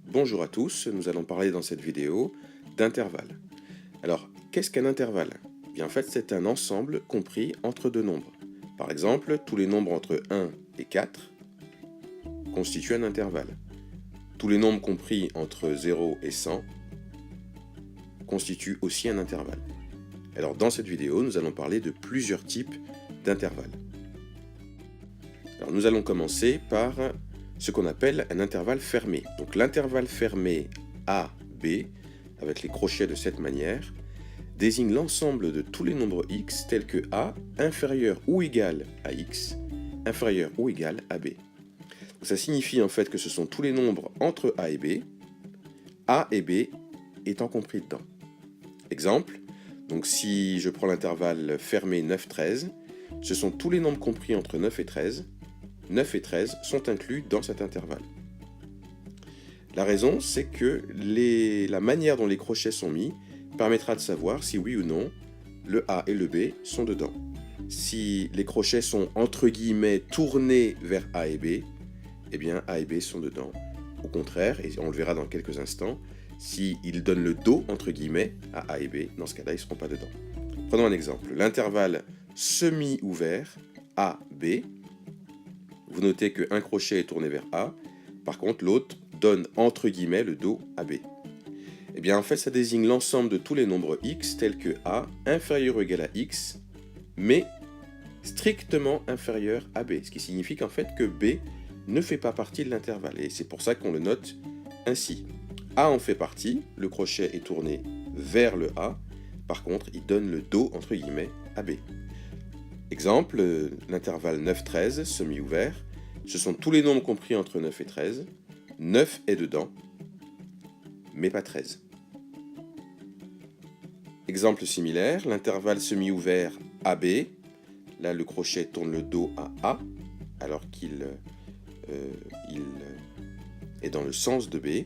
Bonjour à tous, nous allons parler dans cette vidéo d'intervalle. Alors, qu'est-ce qu'un intervalle? Bien, en fait, c'est un ensemble compris entre deux nombres. Par exemple, tous les nombres entre 1 et 4 constituent un intervalle. Tous les nombres compris entre 0 et 100 constituent aussi un intervalle. Alors, dans cette vidéo, nous allons parler de plusieurs types d'intervalles. Alors, nous allons commencer par ce qu'on appelle un intervalle fermé. Donc l'intervalle fermé AB, avec les crochets de cette manière, désigne l'ensemble de tous les nombres x tels que a inférieur ou égal à x, inférieur ou égal à b. Donc ça signifie en fait que ce sont tous les nombres entre a et b étant compris dedans. Exemple, donc si je prends l'intervalle fermé 9, 13, ce sont tous les nombres compris entre 9 et 13, 9 et 13 sont inclus dans cet intervalle. La raison, c'est que la manière dont les crochets sont mis permettra de savoir si oui ou non le A et le B sont dedans. Si les crochets sont entre guillemets tournés vers A et B, eh bien A et B sont dedans. Au contraire, et on le verra dans quelques instants, s'ils donnent le dos entre guillemets à A et B, dans ce cas-là, ils ne seront pas dedans. Prenons un exemple. L'intervalle semi-ouvert AB, vous notez qu'un crochet est tourné vers A, par contre l'autre donne entre guillemets le dos à B. Eh bien en fait ça désigne l'ensemble de tous les nombres x tels que A inférieur ou égal à x, mais strictement inférieur à B, ce qui signifie qu'en fait que B ne fait pas partie de l'intervalle, et c'est pour ça qu'on le note ainsi. A en fait partie, le crochet est tourné vers le A, par contre il donne le dos entre guillemets à B. Exemple, l'intervalle 9-13, semi-ouvert, ce sont tous les nombres compris entre 9 et 13. 9 est dedans, mais pas 13. Exemple similaire, l'intervalle semi-ouvert AB, là le crochet tourne le dos à A, alors qu'il est dans le sens de B,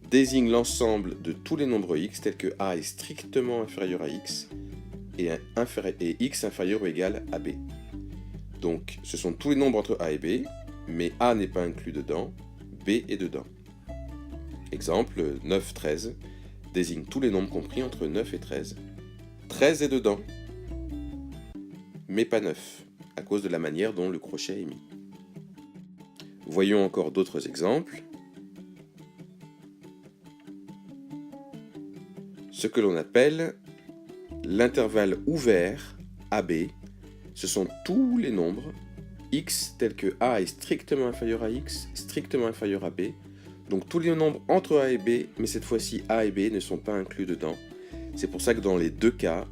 désigne l'ensemble de tous les nombres x tels que A est strictement inférieur à x, et x inférieur ou égal à b. Donc ce sont tous les nombres entre a et b, mais a n'est pas inclus dedans, b est dedans. Exemple, 9, 13 désigne tous les nombres compris entre 9 et 13. 13 est dedans, mais pas 9, à cause de la manière dont le crochet est mis. Voyons encore d'autres exemples. Ce que l'on appelle l'intervalle ouvert AB, ce sont tous les nombres x tels que a est strictement inférieur à x, strictement inférieur à b, donc tous les nombres entre a et b, mais cette fois-ci a et b ne sont pas inclus dedans. C'est pour ça que dans les deux cas,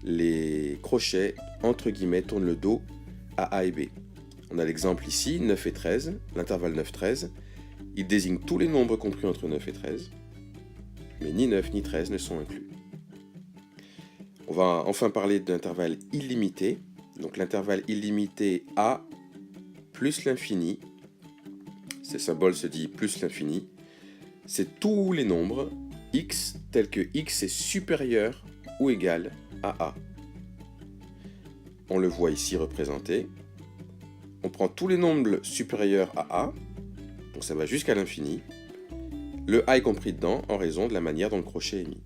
les crochets entre guillemets tournent le dos à a et b. On a l'exemple ici, 9 et 13, l'intervalle 9-13, il désigne tous les nombres compris entre 9 et 13, mais ni 9 ni 13 ne sont inclus. On va enfin parler d'intervalle illimité. Donc l'intervalle illimité A plus l'infini, ce symbole se dit plus l'infini, c'est tous les nombres x tels que x est supérieur ou égal à A. On le voit ici représenté. On prend tous les nombres supérieurs à A, donc ça va jusqu'à l'infini. Le A est compris dedans en raison de la manière dont le crochet est mis.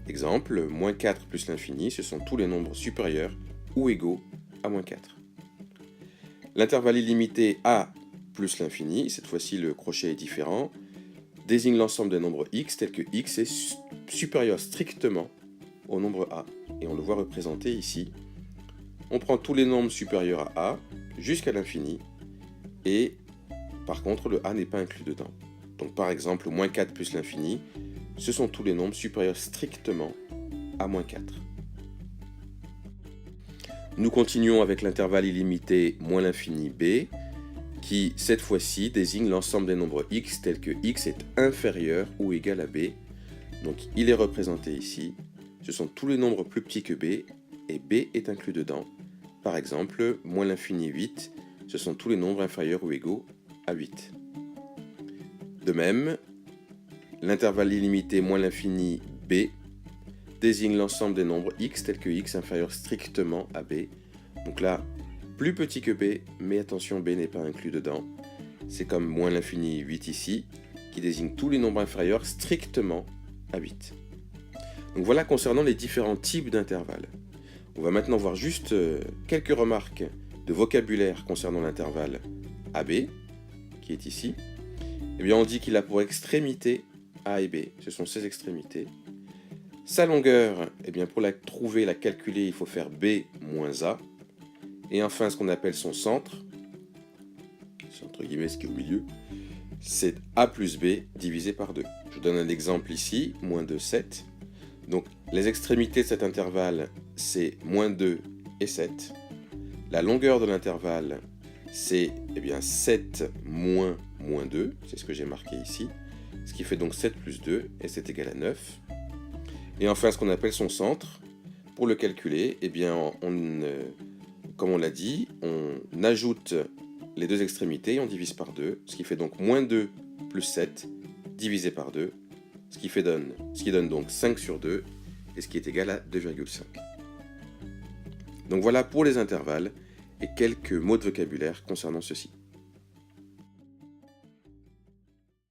Exemple, moins 4 plus l'infini, ce sont tous les nombres supérieurs ou égaux à moins 4. L'intervalle illimité A plus l'infini, cette fois-ci le crochet est différent, désigne l'ensemble des nombres x tels que x est supérieur strictement au nombre A. Et on le voit représenté ici. On prend tous les nombres supérieurs à A jusqu'à l'infini, et par contre le A n'est pas inclus dedans. Donc par exemple, moins 4 plus l'infini, ce sont tous les nombres supérieurs strictement à moins 4. Nous continuons avec l'intervalle illimité moins l'infini b, qui cette fois-ci désigne l'ensemble des nombres x tels que x est inférieur ou égal à b. Donc il est représenté ici. Ce sont tous les nombres plus petits que b, et b est inclus dedans. Par exemple, moins l'infini 8, ce sont tous les nombres inférieurs ou égaux à 8. De même, l'intervalle illimité moins l'infini b désigne l'ensemble des nombres x tels que x inférieur strictement à b. Donc là, plus petit que b, mais attention, b n'est pas inclus dedans. C'est comme moins l'infini 8 ici, qui désigne tous les nombres inférieurs strictement à 8. Donc voilà concernant les différents types d'intervalles. On va maintenant voir juste quelques remarques de vocabulaire concernant l'intervalle AB, qui est ici. Eh bien, on dit qu'il a pour extrémité A et B, ce sont ses extrémités. Sa longueur, eh bien, pour la trouver, la calculer, il faut faire B moins A. Et enfin, ce qu'on appelle son centre, c'est entre guillemets ce qui est au milieu, c'est A plus B divisé par 2. Je vous donne un exemple ici, moins 2, 7. Donc, les extrémités de cet intervalle, c'est moins 2 et 7. La longueur de l'intervalle, c'est bien 7 moins 2, c'est ce que j'ai marqué ici, ce qui fait donc 7 plus 2, et c'est égal à 9. Et enfin, ce qu'on appelle son centre, pour le calculer, eh bien, comme on l'a dit, on ajoute les deux extrémités et on divise par 2, ce qui fait donc moins 2 plus 7 divisé par 2, ce qui donne donc 5 sur 2, et ce qui est égal à 2,5. Donc voilà pour les intervalles et quelques mots de vocabulaire concernant ceci.